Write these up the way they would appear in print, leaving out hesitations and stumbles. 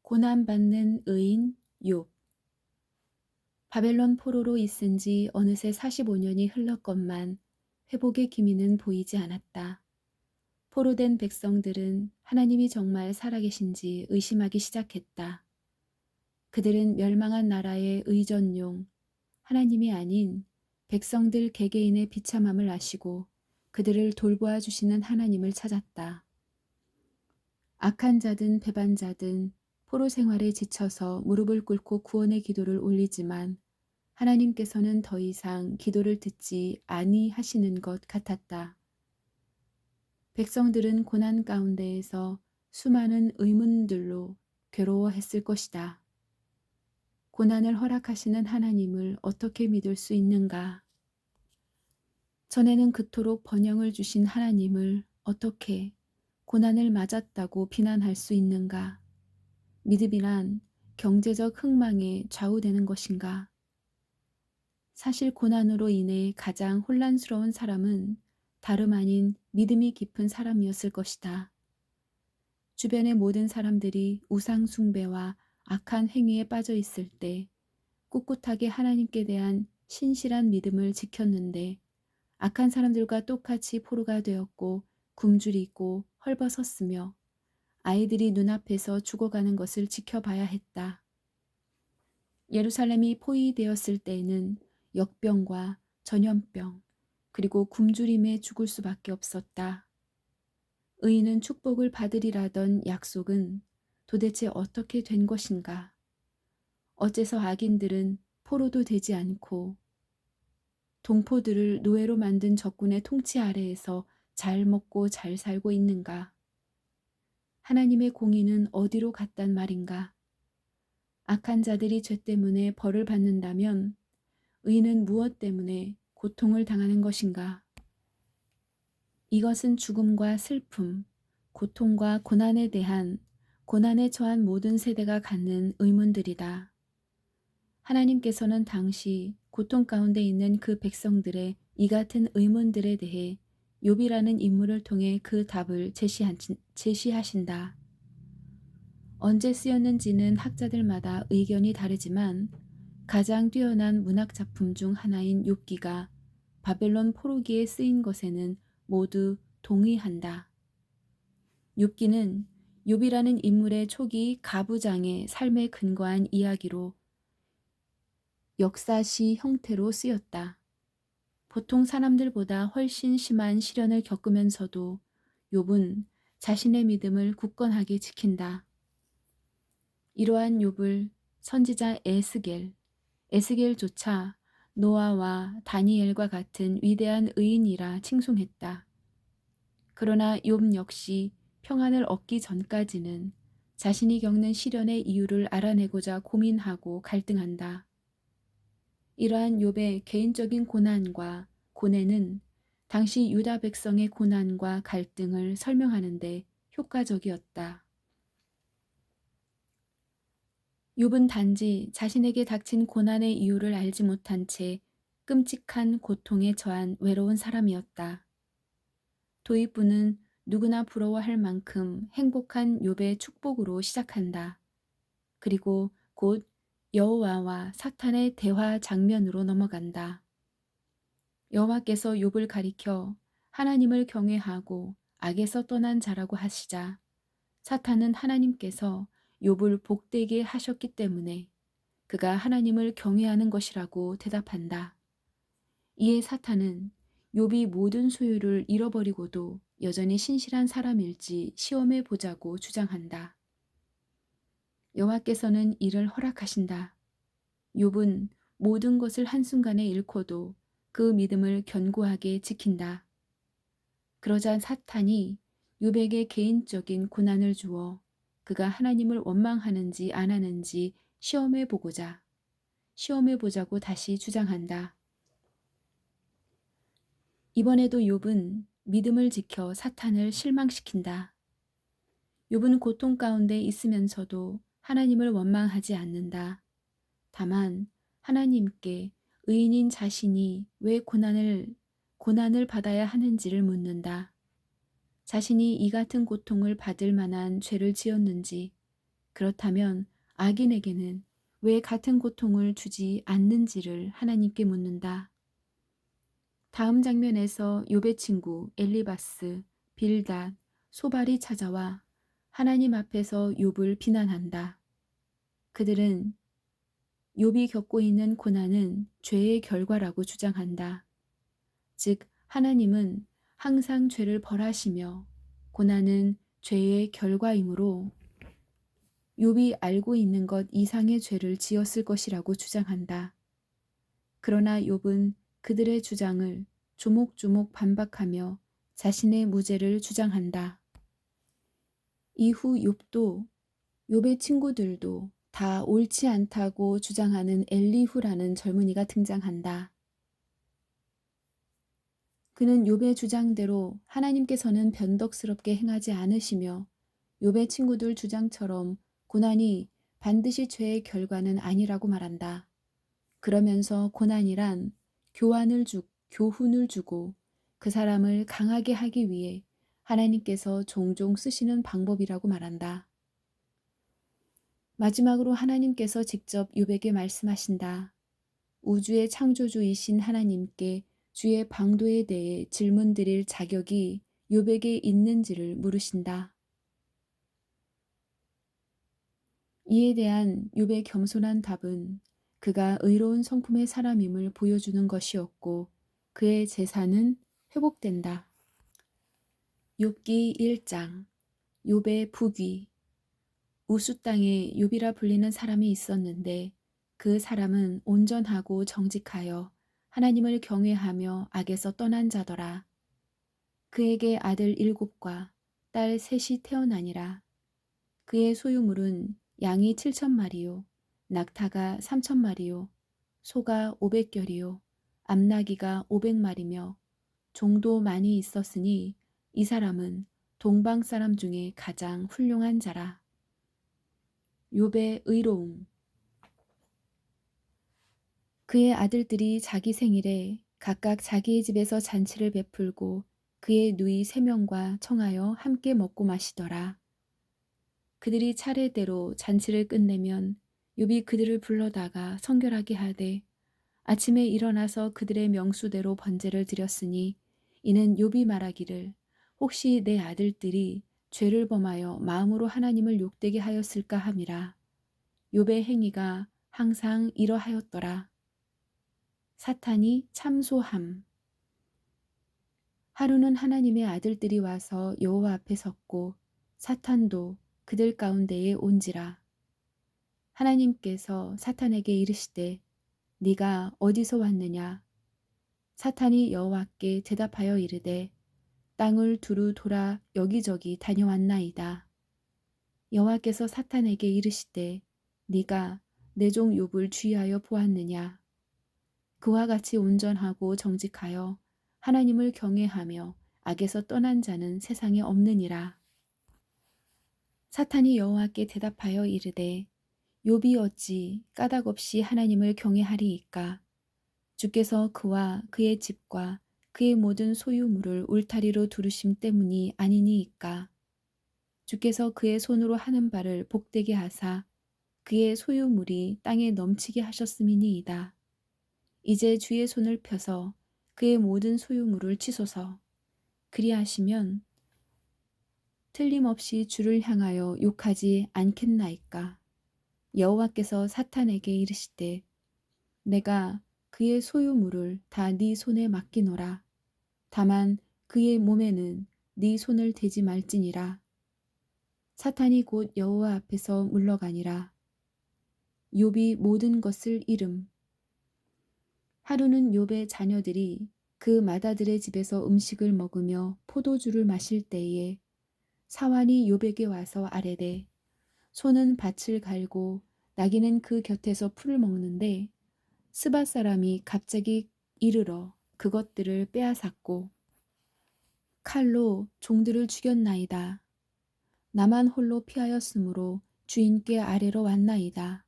고난받는 의인 욥. 바벨론 포로로 있은 지 어느새 45년이 흘렀건만 회복의 기미는 보이지 않았다. 포로된 백성들은 하나님이 정말 살아계신지 의심하기 시작했다. 그들은 멸망한 나라의 의전용, 하나님이 아닌 백성들 개개인의 비참함을 아시고 그들을 돌보아 주시는 하나님을 찾았다. 악한 자든 배반자든 포로 생활에 지쳐서 무릎을 꿇고 구원의 기도를 올리지만 하나님께서는 더 이상 기도를 듣지 아니하시는 것 같았다. 백성들은 고난 가운데에서 수많은 의문들로 괴로워했을 것이다. 고난을 허락하시는 하나님을 어떻게 믿을 수 있는가? 전에는 그토록 번영을 주신 하나님을 어떻게 고난을 맞았다고 비난할 수 있는가? 믿음이란 경제적 흥망에 좌우되는 것인가? 사실 고난으로 인해 가장 혼란스러운 사람은 다름 아닌 믿음이 깊은 사람이었을 것이다. 주변의 모든 사람들이 우상 숭배와 악한 행위에 빠져 있을 때 꿋꿋하게 하나님께 대한 신실한 믿음을 지켰는데 악한 사람들과 똑같이 포로가 되었고 굶주리고 헐벗었으며 아이들이 눈앞에서 죽어가는 것을 지켜봐야 했다. 예루살렘이 포위되었을 때에는 역병과 전염병 그리고 굶주림에 죽을 수밖에 없었다. 의인은 축복을 받으리라던 약속은 도대체 어떻게 된 것인가? 어째서 악인들은 포로도 되지 않고 동포들을 노예로 만든 적군의 통치 아래에서 잘 먹고 잘 살고 있는가? 하나님의 공의는 어디로 갔단 말인가? 악한 자들이 죄 때문에 벌을 받는다면 의인은 무엇 때문에 고통을 당하는 것인가? 이것은 죽음과 슬픔, 고통과 고난에 대한 고난에 처한 모든 세대가 갖는 의문들이다. 하나님께서는 당시 고통 가운데 있는 그 백성들의 이 같은 의문들에 대해 욥이라는 인물을 통해 그 답을 제시하신다. 언제 쓰였는지는 학자들마다 의견이 다르지만 가장 뛰어난 문학 작품 중 하나인 욥기가 바벨론 포로기에 쓰인 것에는 모두 동의한다. 욥기는 욥이라는 인물의 초기 가부장의 삶에 근거한 이야기로 역사시 형태로 쓰였다. 보통 사람들보다 훨씬 심한 시련을 겪으면서도 욥은 자신의 믿음을 굳건하게 지킨다. 이러한 욥을 선지자 에스겔조차 노아와 다니엘과 같은 위대한 의인이라 칭송했다. 그러나 욥 역시 평안을 얻기 전까지는 자신이 겪는 시련의 이유를 알아내고자 고민하고 갈등한다. 이러한 욥의 개인적인 고난과 고뇌는 당시 유다 백성의 고난과 갈등을 설명하는 데 효과적이었다. 욥은 단지 자신에게 닥친 고난의 이유를 알지 못한 채 끔찍한 고통에 처한 외로운 사람이었다. 도입부는 누구나 부러워할 만큼 행복한 욥의 축복으로 시작한다. 그리고 곧 여호와와 사탄의 대화 장면으로 넘어간다. 여호와께서 욥을 가리켜 하나님을 경외하고 악에서 떠난 자라고 하시자 사탄은 하나님께서 욥을 복되게 하셨기 때문에 그가 하나님을 경외하는 것이라고 대답한다. 이에 사탄은 욥이 모든 소유를 잃어버리고도 여전히 신실한 사람일지 시험해 보자고 주장한다. 여호와께서는 이를 허락하신다. 욥은 모든 것을 한순간에 잃고도 그 믿음을 견고하게 지킨다. 그러자 사탄이 욥에게 개인적인 고난을 주어 그가 하나님을 원망하는지 안 하는지 시험해 보자고 다시 주장한다. 이번에도 욥은 믿음을 지켜 사탄을 실망시킨다. 욥은 고통 가운데 있으면서도 하나님을 원망하지 않는다. 다만 하나님께 의인인 자신이 왜 고난을 받아야 하는지를 묻는다. 자신이 이 같은 고통을 받을 만한 죄를 지었는지, 그렇다면 악인에게는 왜 같은 고통을 주지 않는지를 하나님께 묻는다. 다음 장면에서 욥의 친구 엘리바스, 빌닷, 소발이 찾아와 하나님 앞에서 욥을 비난한다. 그들은 욥이 겪고 있는 고난은 죄의 결과라고 주장한다. 즉, 하나님은 항상 죄를 벌하시며 고난은 죄의 결과이므로 욥이 알고 있는 것 이상의 죄를 지었을 것이라고 주장한다. 그러나 욥은 그들의 주장을 조목조목 반박하며 자신의 무죄를 주장한다. 이후 욥도 욥의 친구들도 다 옳지 않다고 주장하는 엘리후라는 젊은이가 등장한다. 그는 욥의 주장대로 하나님께서는 변덕스럽게 행하지 않으시며 욥의 친구들 주장처럼 고난이 반드시 죄의 결과는 아니라고 말한다. 그러면서 고난이란 교훈을 주고 그 사람을 강하게 하기 위해 하나님께서 종종 쓰시는 방법이라고 말한다. 마지막으로 하나님께서 직접 욥에게 말씀하신다. 우주의 창조주이신 하나님께 주의 방도에 대해 질문 드릴 자격이 욥에게 있는지를 물으신다. 이에 대한 욥의 겸손한 답은 그가 의로운 성품의 사람임을 보여주는 것이었고 그의 재산은 회복된다. 욥기 1장. 욥의 부귀. 우수 땅에 욥이라 불리는 사람이 있었는데 그 사람은 온전하고 정직하여 하나님을 경외하며 악에서 떠난 자더라. 그에게 아들 7과 딸 3이 태어나니라. 그의 소유물은 양이 7,000마리요, 낙타가 3,000마리요, 소가 500결이요, 암나귀가 500마리며 종도 많이 있었으니 이 사람은 동방 사람 중에 가장 훌륭한 자라. 욥의 의로움. 그의 아들들이 자기 생일에 각각 자기의 집에서 잔치를 베풀고 그의 누이 3명과 청하여 함께 먹고 마시더라. 그들이 차례대로 잔치를 끝내면 욥이 그들을 불러다가 성결하게 하되 아침에 일어나서 그들의 명수대로 번제를 드렸으니 이는 욥이 말하기를 혹시 내 아들들이 죄를 범하여 마음으로 하나님을 욕되게 하였을까 함이라. 욥의 행위가 항상 이러하였더라. 사탄이 참소함. 하루는 하나님의 아들들이 와서 여호와 앞에 섰고 사탄도 그들 가운데에 온지라. 하나님께서 사탄에게 이르시되 네가 어디서 왔느냐? 사탄이 여호와께 대답하여 이르되 땅을 두루 돌아 여기저기 다녀왔나이다. 여호와께서 사탄에게 이르시되 네가 내 종 욥을 주의하여 보았느냐? 그와 같이 온전하고 정직하여 하나님을 경외하며 악에서 떠난 자는 세상에 없느니라. 사탄이 여호와께 대답하여 이르되 욥이 어찌 까닭 없이 하나님을 경외하리이까? 주께서 그와 그의 집과 그의 모든 소유물을 울타리로 두르심 때문이 아니니이까? 주께서 그의 손으로 하는 바를 복되게 하사 그의 소유물이 땅에 넘치게 하셨음이니이다. 이제 주의 손을 펴서 그의 모든 소유물을 치소서. 그리하시면 틀림없이 주를 향하여 욕하지 않겠나이까? 여호와께서 사탄에게 이르시되 내가 그의 소유물을 다 네 손에 맡기노라. 다만 그의 몸에는 네 손을 대지 말지니라. 사탄이 곧 여호와 앞에서 물러가니라. 욥이 모든 것을 잃음. 하루는 욥의 자녀들이 그 맏아들의 집에서 음식을 먹으며 포도주를 마실 때에 사환이 욥에게 와서 아뢰되 소는 밭을 갈고 나귀는 그 곁에서 풀을 먹는데 스바 사람이 갑자기 이르러 그것들을 빼앗았고 칼로 종들을 죽였나이다. 나만 홀로 피하였으므로 주인께 아래로 왔나이다.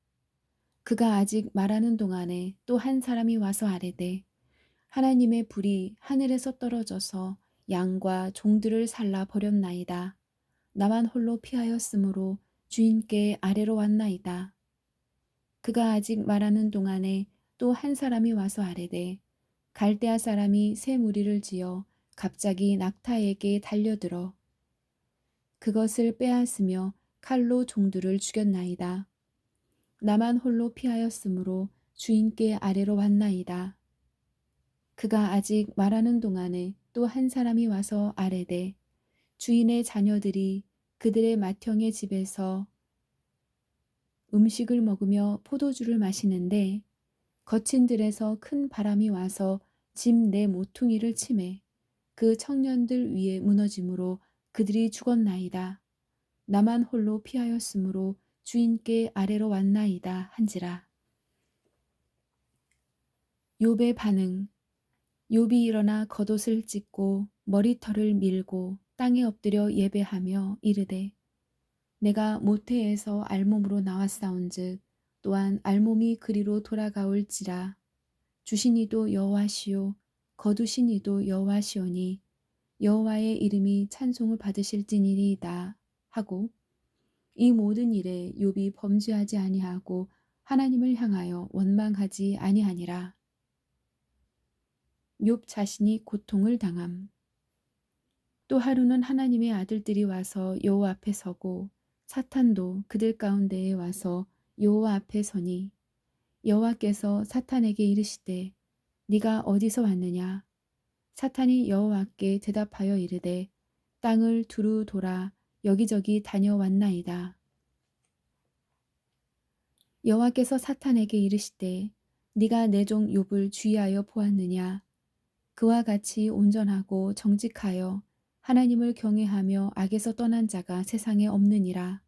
그가 아직 말하는 동안에 또 한 사람이 와서 아뢰되 하나님의 불이 하늘에서 떨어져서 양과 종들을 살라 버렸나이다. 나만 홀로 피하였으므로 주인께 아래로 왔나이다. 그가 아직 말하는 동안에 또 한 사람이 와서 아뢰되 갈대아 사람이 새 무리를 지어 갑자기 낙타에게 달려들어 그것을 빼앗으며 칼로 종들을 죽였나이다. 나만 홀로 피하였으므로 주인께 아래로 왔나이다. 그가 아직 말하는 동안에 또 한 사람이 와서 아뢰되 주인의 자녀들이 그들의 맏형의 집에서 음식을 먹으며 포도주를 마시는데 거친 들에서 큰 바람이 와서 집 내 모퉁이를 치매 그 청년들 위에 무너짐으로 그들이 죽었나이다. 나만 홀로 피하였으므로 주인께 아래로 왔나이다 한지라. 욥의 반응. 욥이 일어나 겉옷을 찢고 머리털을 밀고 땅에 엎드려 예배하며 이르되 내가 모태에서 알몸으로 나왔사온즉 또한 알몸이 그리로 돌아가올지라. 주신 이도 여호와시요 거두신 이도 여호와시오니 여호와의 이름이 찬송을 받으실지니이다 하고 이 모든 일에 욥이 범죄하지 아니하고 하나님을 향하여 원망하지 아니하니라. 욥 자신이 고통을 당함. 또 하루는 하나님의 아들들이 와서 여호와 앞에 서고 사탄도 그들 가운데에 와서 여호와 앞에 서니 여호와께서 사탄에게 이르시되 네가 어디서 왔느냐. 사탄이 여호와께 대답하여 이르되 땅을 두루 돌아 여기저기 다녀왔나이다. 여호와께서 사탄에게 이르시되 네가 내 종 욥을 주의하여 보았느냐. 그와 같이 온전하고 정직하여 하나님을 경외하며 악에서 떠난 자가 세상에 없느니라.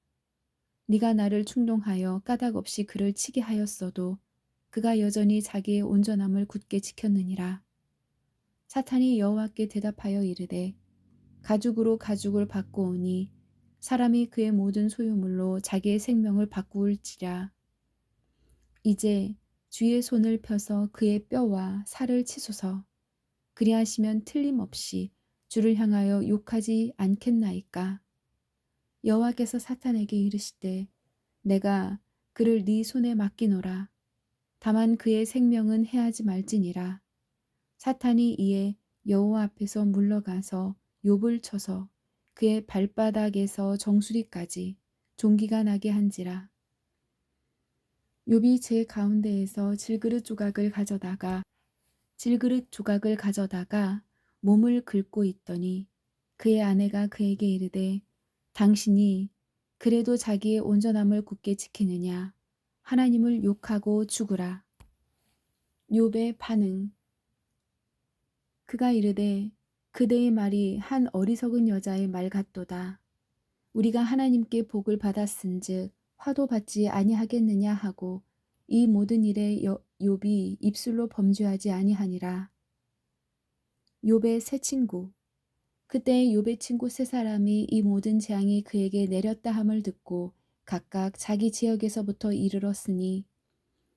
네가 나를 충동하여 까닭없이 그를 치게 하였어도 그가 여전히 자기의 온전함을 굳게 지켰느니라. 사탄이 여호와께 대답하여 이르되 가죽으로 가죽을 바꾸오니 사람이 그의 모든 소유물로 자기의 생명을 바꾸을지라. 이제 주의 손을 펴서 그의 뼈와 살을 치소서. 그리하시면 틀림없이 주를 향하여 욕하지 않겠나이까. 여호와께서 사탄에게 이르시되 내가 그를 네 손에 맡기노라. 다만 그의 생명은 해하지 말지니라. 사탄이 이에 여호와 앞에서 물러가서 욥을 쳐서 그의 발바닥에서 정수리까지 종기가 나게 한지라. 욥이 제 가운데에서 질그릇 조각을 가져다가 몸을 긁고 있더니 그의 아내가 그에게 이르되 당신이 그래도 자기의 온전함을 굳게 지키느냐. 하나님을 욕하고 죽으라. 욥의 반응. 그가 이르되 그대의 말이 한 어리석은 여자의 말 같도다. 우리가 하나님께 복을 받았은즉 화도 받지 아니하겠느냐 하고 이 모든 일에 욥이 입술로 범죄하지 아니하니라. 욥의 세 친구. 그때 욥의 친구 세 사람이 이 모든 재앙이 그에게 내렸다 함을 듣고 각각 자기 지역에서부터 이르렀으니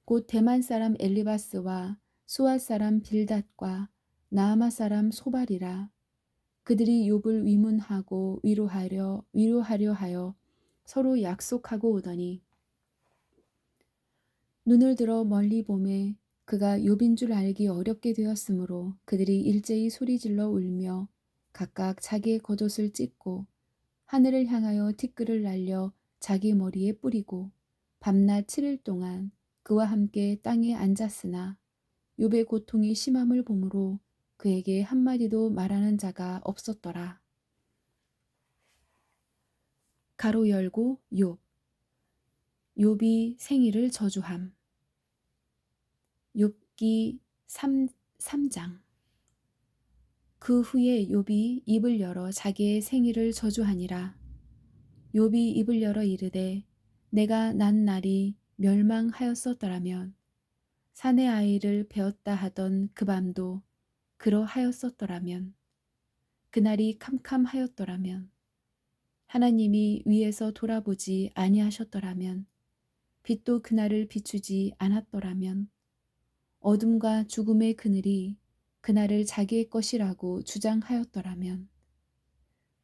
곧 대만 사람 엘리바스와 수아 사람 빌닷과 나아마 사람 소발이라. 그들이 욥을 위문하고 위로하려 하여 서로 약속하고 오더니 눈을 들어 멀리 보매 그가 욥인 줄 알기 어렵게 되었으므로 그들이 일제히 소리질러 울며 각각 자기의 겉옷을 찢고 하늘을 향하여 티끌을 날려 자기 머리에 뿌리고 밤낮 7일 동안 그와 함께 땅에 앉았으나 욥의 고통이 심함을 보므로 그에게 한마디도 말하는 자가 없었더라. 가로 열고 욥. 욥이 생일을 저주함. 욥기 3장. 그 후에 욥이 입을 열어 자기의 생일을 저주하니라. 욥이 입을 열어 이르되 내가 난 날이 멸망하였었더라면 사내 아이를 베었다 하던 그 밤도 그러하였었더라면 그날이 캄캄하였더라면 하나님이 위에서 돌아보지 아니하셨더라면 빛도 그날을 비추지 않았더라면 어둠과 죽음의 그늘이 그날을 자기의 것이라고 주장하였더라면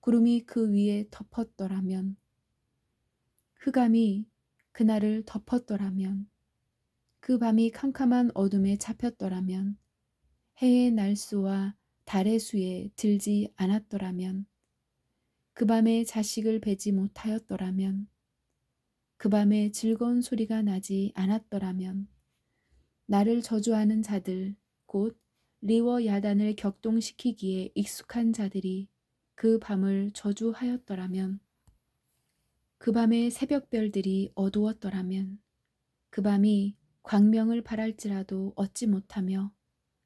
구름이 그 위에 덮었더라면 흑암이 그날을 덮었더라면, 그 밤이 캄캄한 어둠에 잡혔더라면, 해의 날수와 달의 수에 들지 않았더라면, 그 밤에 자식을 베지 못하였더라면, 그 밤에 즐거운 소리가 나지 않았더라면, 나를 저주하는 자들, 곧 리워 야단을 격동시키기에 익숙한 자들이 그 밤을 저주하였더라면, 그 밤의 새벽별들이 어두웠더라면, 그 밤이 광명을 발할지라도 얻지 못하며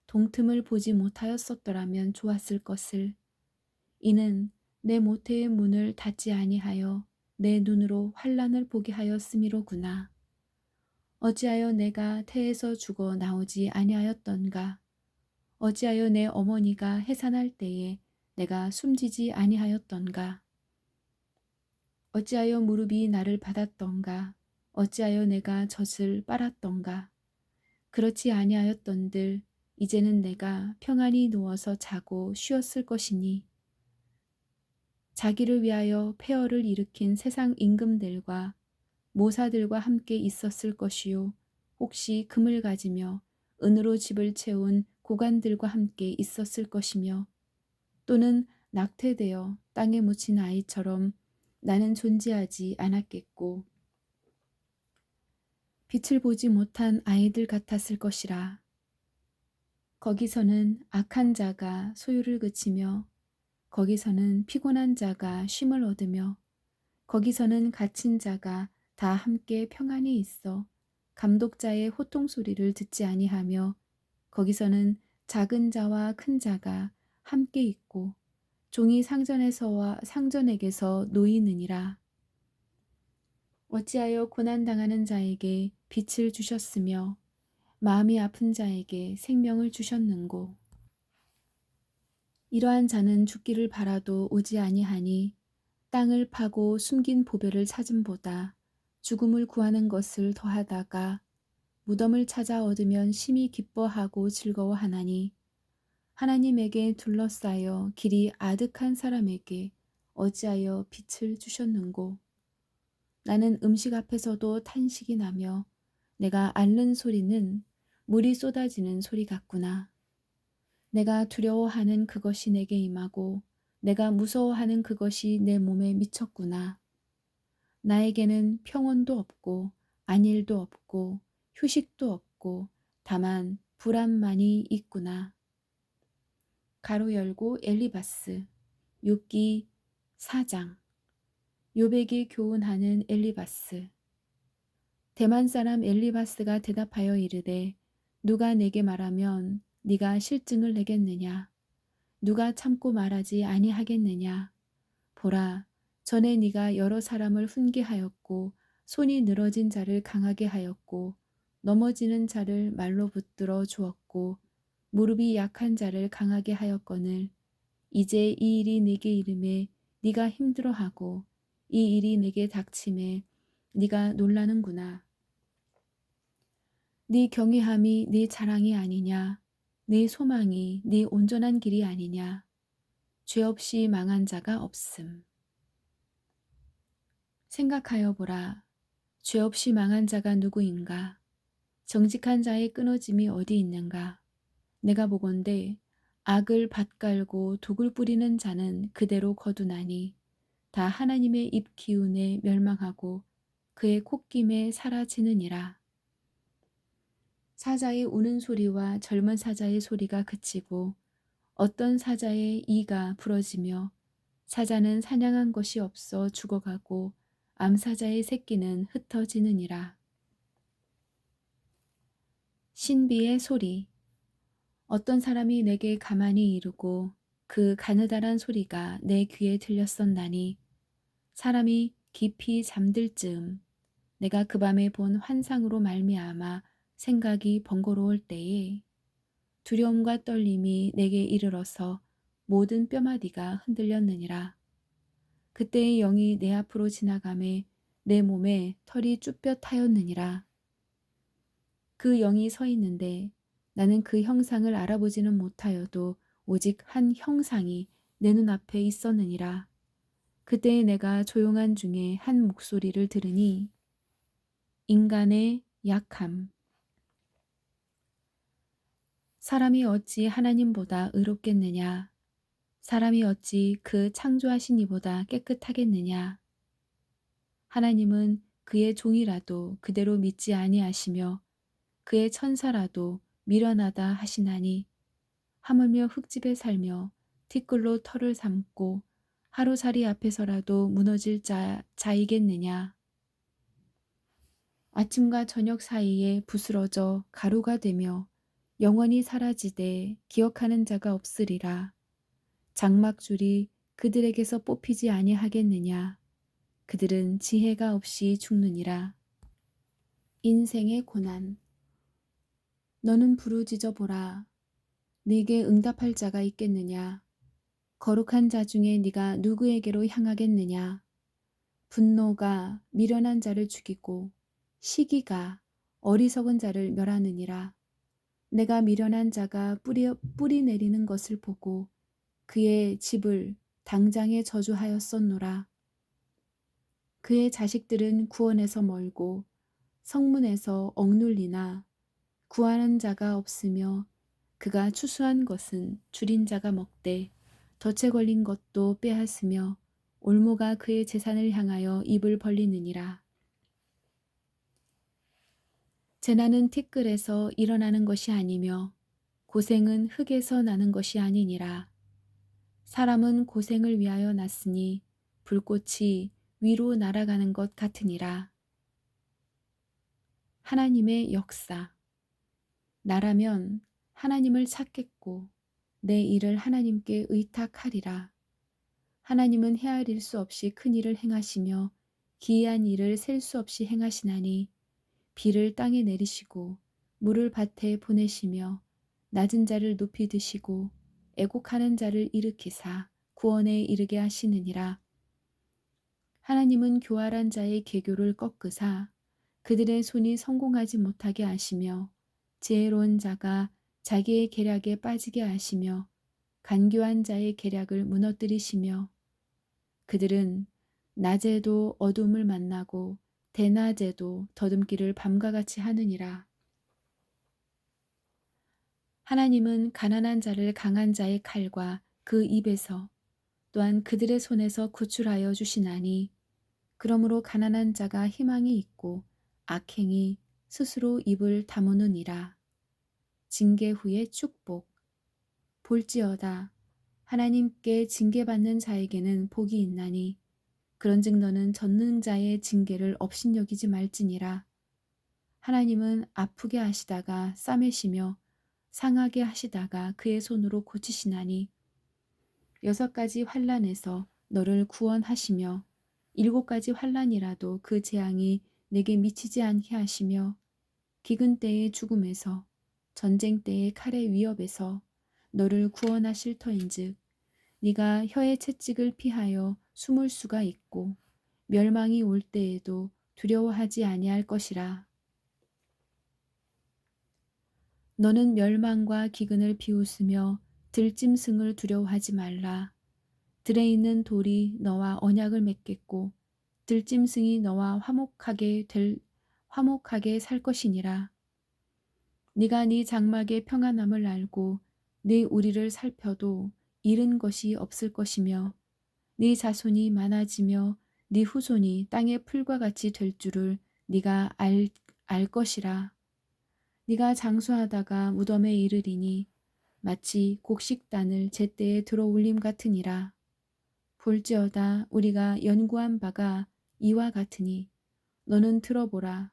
동틈을 보지 못하였었더라면 좋았을 것을. 이는 내 모태의 문을 닫지 아니하여 내 눈으로 환란을 보게 하였음이로구나. 어찌하여 내가 태에서 죽어 나오지 아니하였던가? 어찌하여 내 어머니가 해산할 때에 내가 숨지지 아니하였던가? 어찌하여 무릎이 나를 받았던가? 어찌하여 내가 젖을 빨았던가? 그렇지 아니하였던들 이제는 내가 평안히 누워서 자고 쉬었을 것이니, 자기를 위하여 폐허를 일으킨 세상 임금들과 모사들과 함께 있었을 것이요, 혹시 금을 가지며 은으로 집을 채운 고관들과 함께 있었을 것이며, 또는 낙태되어 땅에 묻힌 아이처럼 나는 존재하지 않았겠고, 빛을 보지 못한 아이들 같았을 것이라. 거기서는 악한 자가 소유를 그치며, 거기서는 피곤한 자가 쉼을 얻으며, 거기서는 갇힌 자가 다 함께 평안히 있어 감독자의 호통 소리를 듣지 아니하며, 거기서는 작은 자와 큰 자가 함께 있고 종이 상전에서와 상전에게서 놓이느니라. 어찌하여 고난당하는 자에게 빛을 주셨으며 마음이 아픈 자에게 생명을 주셨는고. 이러한 자는 죽기를 바라도 오지 아니하니, 땅을 파고 숨긴 보배를 찾음보다 죽음을 구하는 것을 더하다가 무덤을 찾아 얻으면 심히 기뻐하고 즐거워하나니, 하나님에게 둘러싸여 길이 아득한 사람에게 어찌하여 빛을 주셨는고. 나는 음식 앞에서도 탄식이 나며 내가 앓는 소리는 물이 쏟아지는 소리 같구나. 내가 두려워하는 그것이 내게 임하고 내가 무서워하는 그것이 내 몸에 미쳤구나. 나에게는 평온도 없고 안일도 없고 휴식도 없고 다만 불안만이 있구나. 가로 열고 엘리바스. 욥기 4장. 욥에게 교훈하는 엘리바스. 대만 사람 엘리바스가 대답하여 이르되, 누가 내게 말하면 네가 실증을 내겠느냐? 누가 참고 말하지 아니하겠느냐? 보라, 전에 네가 여러 사람을 훈계하였고 손이 늘어진 자를 강하게 하였고 넘어지는 자를 말로 붙들어 주었고 무릎이 약한 자를 강하게 하였거늘, 이제 이 일이 네게 이름에 네가 힘들어하고 이 일이 내게 닥침에 네가 놀라는구나. 네 경외함이 네 자랑이 아니냐? 네 소망이 네 온전한 길이 아니냐? 죄 없이 망한 자가 없음. 생각하여 보라. 죄 없이 망한 자가 누구인가? 정직한 자의 끊어짐이 어디 있는가? 내가 보건대 악을 밭갈고 독을 뿌리는 자는 그대로 거두나니 다 하나님의 입 기운에 멸망하고 그의 콧김에 사라지느니라. 사자의 우는 소리와 젊은 사자의 소리가 그치고 어떤 사자의 이가 부러지며 사자는 사냥한 것이 없어 죽어가고 암사자의 새끼는 흩어지느니라. 신비의 소리. 어떤 사람이 내게 가만히 이르고 그 가느다란 소리가 내 귀에 들렸었나니, 사람이 깊이 잠들 즈음 내가 그 밤에 본 환상으로 말미암아 생각이 번거로울 때에 두려움과 떨림이 내게 이르러서 모든 뼈마디가 흔들렸느니라. 그때의 영이 내 앞으로 지나가매 내 몸에 털이 쭈뼛하였느니라. 그 영이 서 있는데 나는 그 형상을 알아보지는 못하여도 오직 한 형상이 내 눈앞에 있었느니라. 그때 내가 조용한 중에 한 목소리를 들으니 인간의 약함. 사람이 어찌 하나님보다 의롭겠느냐? 사람이 어찌 그 창조하신 이보다 깨끗하겠느냐? 하나님은 그의 종이라도 그대로 믿지 아니하시며 그의 천사라도 미련하다 하시나니 하물며 흙집에 살며 티끌로 털을 삼고 하루살이 앞에서라도 무너질 자이겠느냐. 아침과 저녁 사이에 부스러져 가루가 되며 영원히 사라지되 기억하는 자가 없으리라. 장막줄이 그들에게서 뽑히지 아니하겠느냐. 그들은 지혜가 없이 죽느니라. 인생의 고난. 너는 부르짖어 보라. 네게 응답할 자가 있겠느냐. 거룩한 자 중에 네가 누구에게로 향하겠느냐. 분노가 미련한 자를 죽이고 시기가 어리석은 자를 멸하느니라. 내가 미련한 자가 뿌리 내리는 것을 보고 그의 집을 당장에 저주하였었노라. 그의 자식들은 구원에서 멀고 성문에서 억눌리나 구하는 자가 없으며 그가 추수한 것은 줄인 자가 먹되 덫에 걸린 것도 빼앗으며 올무가 그의 재산을 향하여 입을 벌리느니라. 재난은 티끌에서 일어나는 것이 아니며 고생은 흙에서 나는 것이 아니니라. 사람은 고생을 위하여 났으니 불꽃이 위로 날아가는 것 같으니라. 하나님의 역사. 나라면 하나님을 찾겠고 내 일을 하나님께 의탁하리라. 하나님은 헤아릴 수 없이 큰 일을 행하시며 기이한 일을 셀 수 없이 행하시나니 비를 땅에 내리시고 물을 밭에 보내시며 낮은 자를 높이 드시고 애곡하는 자를 일으키사 구원에 이르게 하시느니라. 하나님은 교활한 자의 계교를 꺾으사 그들의 손이 성공하지 못하게 하시며 지혜로운 자가 자기의 계략에 빠지게 하시며 간교한 자의 계략을 무너뜨리시며 그들은 낮에도 어둠을 만나고 대낮에도 더듬기를 밤과 같이 하느니라. 하나님은 가난한 자를 강한 자의 칼과 그 입에서 또한 그들의 손에서 구출하여 주시나니 그러므로 가난한 자가 희망이 있고 악행이 스스로 입을 다무느니라. 징계 후의 축복. 볼지어다 하나님께 징계받는 자에게는 복이 있나니 그런즉 너는 전능자의 징계를 업신여기지 말지니라. 하나님은 아프게 하시다가 싸매시며 상하게 하시다가 그의 손으로 고치시나니 6가지 환난에서 너를 구원하시며 7가지 환난이라도 그 재앙이 내게 미치지 않게 하시며 기근 때의 죽음에서 전쟁 때의 칼의 위협에서 너를 구원하실 터인즉 네가 혀의 채찍을 피하여 숨을 수가 있고 멸망이 올 때에도 두려워하지 아니할 것이라. 너는 멸망과 기근을 비웃으며 들짐승을 두려워하지 말라. 들에 있는 돌이 너와 언약을 맺겠고 들짐승이 너와 화목하게 살 것이니라. 네가 네 장막의 평안함을 알고 네 우리를 살펴도 잃은 것이 없을 것이며 네 자손이 많아지며 네 후손이 땅의 풀과 같이 될 줄을 네가 알 것이라. 네가 장수하다가 무덤에 이르리니 마치 곡식단을 제때에 들어올림 같으니라. 볼지어다 우리가 연구한 바가 이와 같으니 너는 들어보라.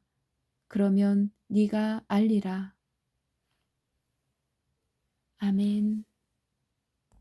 그러면 네가 알리라. 아멘.